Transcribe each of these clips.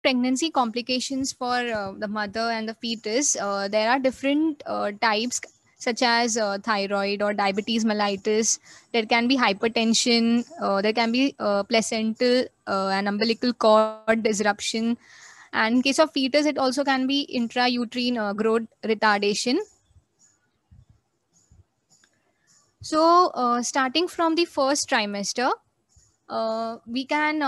pregnancy complications for the mother and the fetus, there are different types such as thyroid or diabetes mellitus. There can be hypertension. There can be placental and umbilical cord disruption. And in case of fetus, it also can be intrauterine growth retardation. So, starting from the first trimester, we can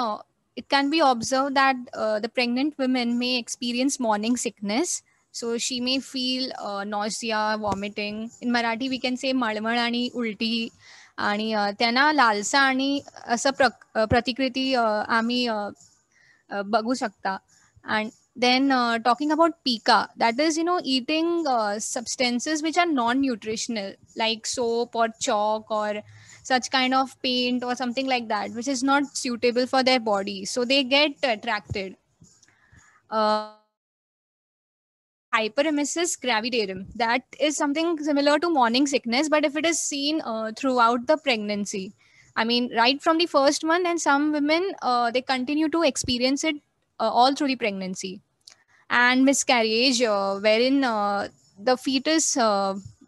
it can be observed that the pregnant women may experience morning sickness. So she may feel nausea, vomiting. In Marathi, we can say मळमळ आणि उलटी आणि त्यांना लालसा आणि असं प्रतिकृती आम्ही बघू शकता. And then talking about pika, that is, eating substances which are non-nutritional, like soap or chalk or such kind of paint or something like that, which is not suitable for their body. So they get attracted. Hyperemesis gravidarum. That is something similar to morning sickness, but if it is seen throughout the pregnancy, I mean, right from the first month, and some women they continue to experience it all through the pregnancy. And miscarriage, wherein the fetus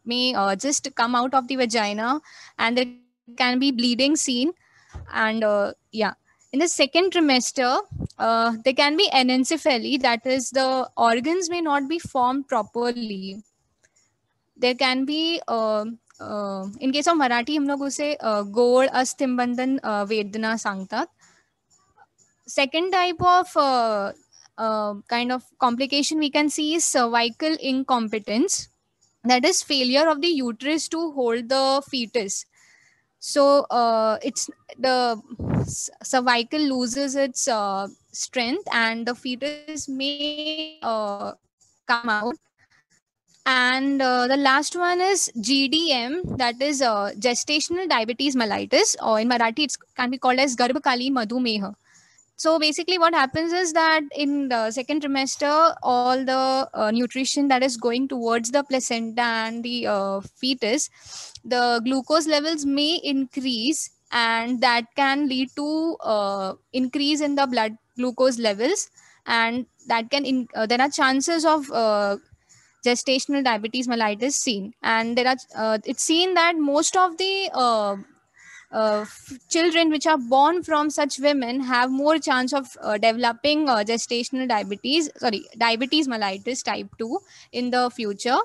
may just come out of the vagina, and there can be bleeding seen. And yeah, in the second trimester, there can be anencephaly, that is, the organs may not be formed properly. There can be in case of Marathi हम लोग उसे गोड अस्थिंबंधन वेदना सांगतात. Second type of kind of complication we can see is cervical incompetence, that is failure of the uterus to hold the fetus. So it's the cervical loses its strength, and the fetus may come out. And the last one is GDM, that is gestational diabetes mellitus, or in Marathi it can be called as Garbhakaleen Madhumeha. So basically, what happens is that in the second trimester, all the nutrition that is going towards the placenta and the fetus, the glucose levels may increase, and that can lead to increase in the blood glucose levels, and that can there are chances of gestational diabetes mellitus seen. And there are it's seen that most of the children which are born from such women have more chance of developing gestational diabetes mellitus type 2 in the future.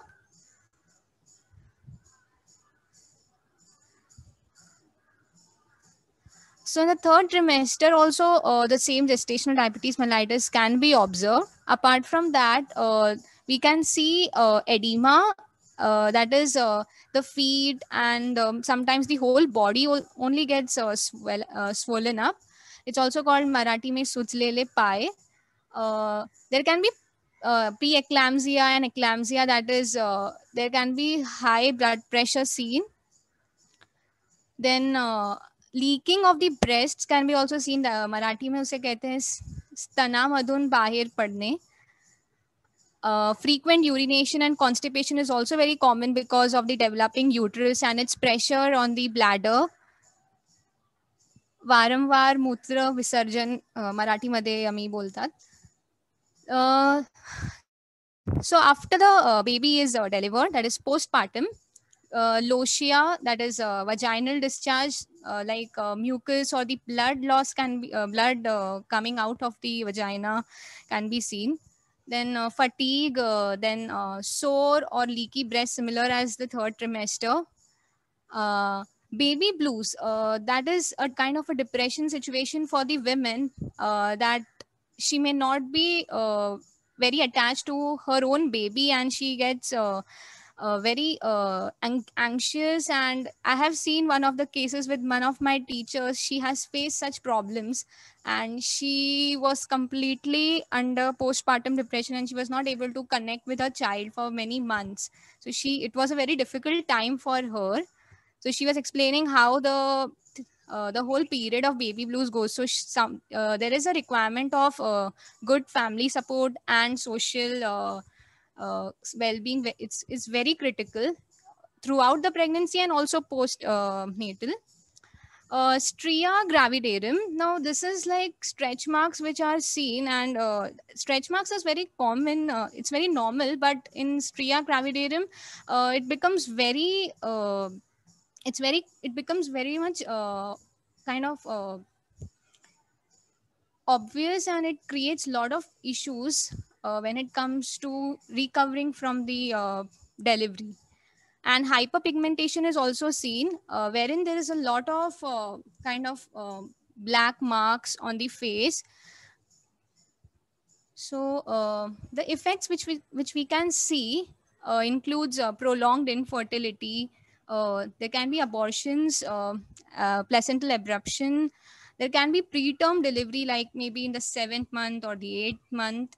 So in the third trimester also, the same gestational diabetes mellitus can be observed. Apart from that, we can see edema, that is the feet, and sometimes the whole body only gets swollen up. It's also called Marathi mein suchlele pai. There can be preeclampsia and eclampsia, that is there can be high blood pressure seen. Then leaking of the breasts can be also seen. Marathi में उसे कहते हैं स्तनामधून बाहेर पडणे. Frequent urination and constipation is also very common because of the developing uterus and its pressure on the bladder. वारंवार मूत्र विसर्जन मराठीमध्ये आम्ही बोलतात. So after the baby is delivered, that is postpartum, lochia, that is vaginal discharge, like mucus or the blood loss can be blood coming out of the vagina can be seen. Then fatigue, then sore or leaky breast, similar as the third trimester. Baby blues, that is a kind of a depression situation for the women, that she may not be very attached to her own baby, and she gets very anxious. And I have seen one of the cases with one of my teachers. She has faced such problems, and she was completely under postpartum depression, and she was not able to connect with her child for many months. So it was a very difficult time for her. So she was explaining how the whole period of baby blues goes. So there is a requirement of good family support and social well-being. It's very critical throughout the pregnancy and also post natal. Stria gravidarum. Now, this is like stretch marks which are seen, and stretch marks is very common. It's very normal, but in stria gravidarum, it becomes very. It becomes very much kind of obvious, and it creates a lot of issues when it comes to recovering from the delivery. And hyperpigmentation is also seen, wherein there is a lot of kind of black marks on the face. So the effects which we can see includes prolonged infertility. There can be abortions, placental abruption. There can be preterm delivery, like maybe in the 7th month or the 8th month.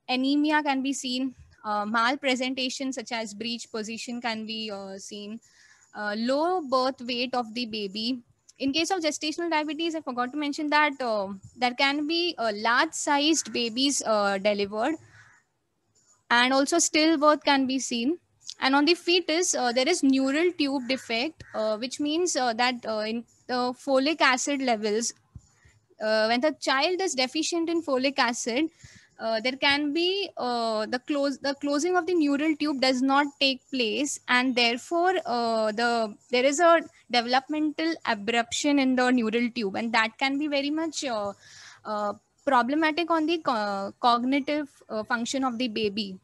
Anemia can be seen. Malpresentation such as breech position can be seen. Low birth weight of the baby. In case of gestational diabetes, I forgot to mention that there can be large sized babies delivered, and also stillbirth can be seen. And on the fetus, there is neural tube defect, which means that in the folic acid levels, when the child is deficient in folic acid, there can be the closing of the neural tube does not take place, and therefore there is a developmental abruption in the neural tube, and that can be very much uh, problematic on the cognitive function of the baby.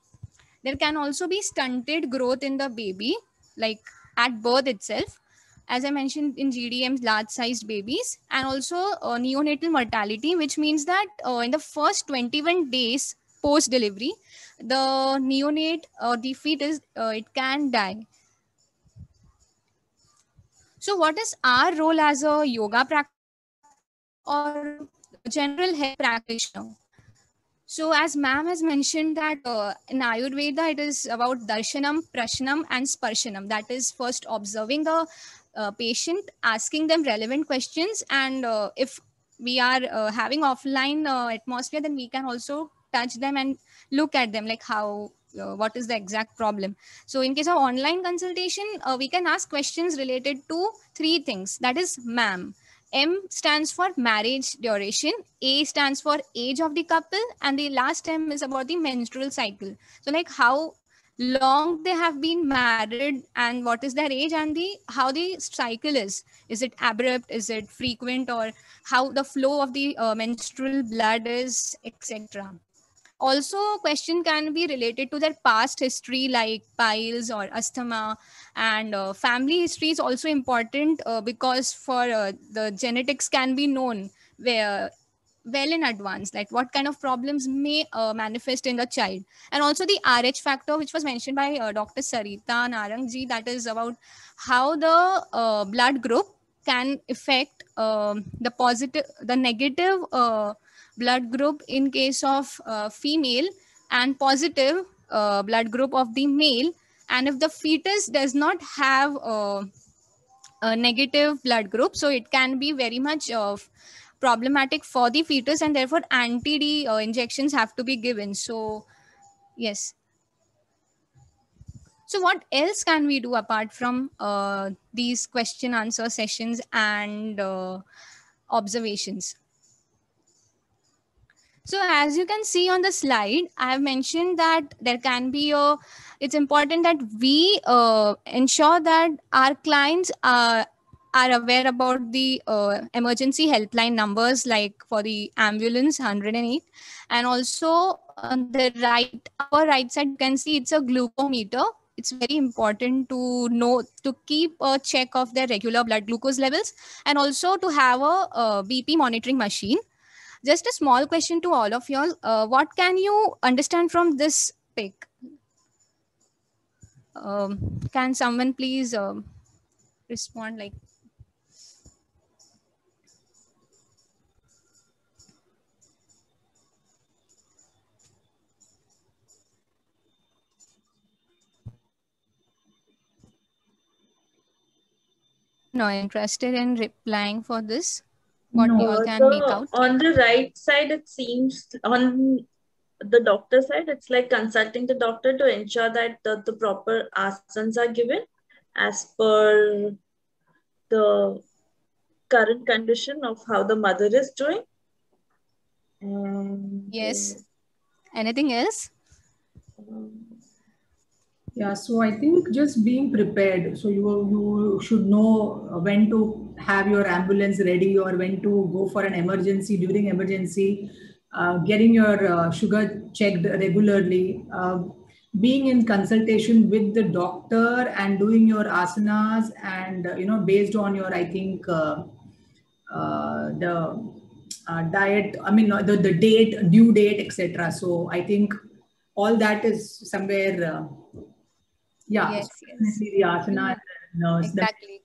There can also be stunted growth in the baby, like at birth itself, as I mentioned in GDMs, large sized babies, and also neonatal mortality, which means that in the first 21 days post delivery, the neonate or the fetus, it can die. So, what is our role as a yoga practitioner or a general health practitioner? So, as ma'am has mentioned that in Ayurveda, it is about darshanam, prashanam, and sparshanam. That is first observing the patient, asking them relevant questions, and if we are having offline atmosphere, then we can also touch them and look at them, like how. What is the exact problem? So, in case of online consultation, we can ask questions related to three things. That is, ma'am, M stands for marriage duration, A stands for age of the couple, and the last M is about the menstrual cycle. So, like how long they have been married and what is their age, and the how the cycle is it abrupt, is it frequent, or how the flow of the menstrual blood is, etc. Also, question can be related to their past history, like piles or asthma, and family history is also important, because for the genetics can be known where well in advance, like what kind of problems may manifest in the child. And also the RH factor, which was mentioned by Dr. Sarita Narangji, that is about how the blood group can affect the negative blood group in case of female, and positive blood group of the male. And if the fetus does not have a negative blood group, so it can be very much problematic for the fetus, and therefore anti-D injections have to be given. So yes. So what else can we do apart from these question answer sessions and observations? So as you can see on the slide, I have mentioned that there can be it's important that we ensure that our clients are aware about the emergency helpline numbers, like for the ambulance 108. And also on the upper right side, you can see it's a glucometer. It's very important to know, to keep a check of their regular blood glucose levels, and also to have a BP monitoring machine. Just a small question to all of y'all. What can you understand from this pic? Can someone please respond? Like, no, interested in replying for this? What you all No, can make so out? on the right side, it seems on the doctor side, it's like consulting the doctor to ensure that the proper asanas are given as per the current condition of how the mother is doing. And Yes. Anything else? um, Yeah, so I think just being prepared. So you should know when to have your ambulance ready or when to go for an emergency during emergency. Getting your sugar checked regularly. Being in consultation with the doctor and doing your asanas and based on your I think the diet. I mean the date, due date, etc. So I think all that is somewhere. Yeah, so Yes, yes. definitely the asana You, and the nurse. exactly.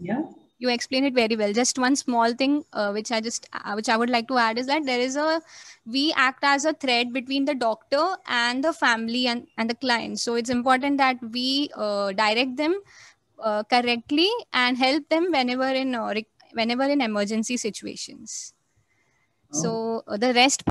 Yeah. You explained it very well. Just one small thing which I would like to add is that we act as a thread between the doctor and the family and the client. So it's important that we direct them correctly and help them whenever in emergency situations. Oh. So the rest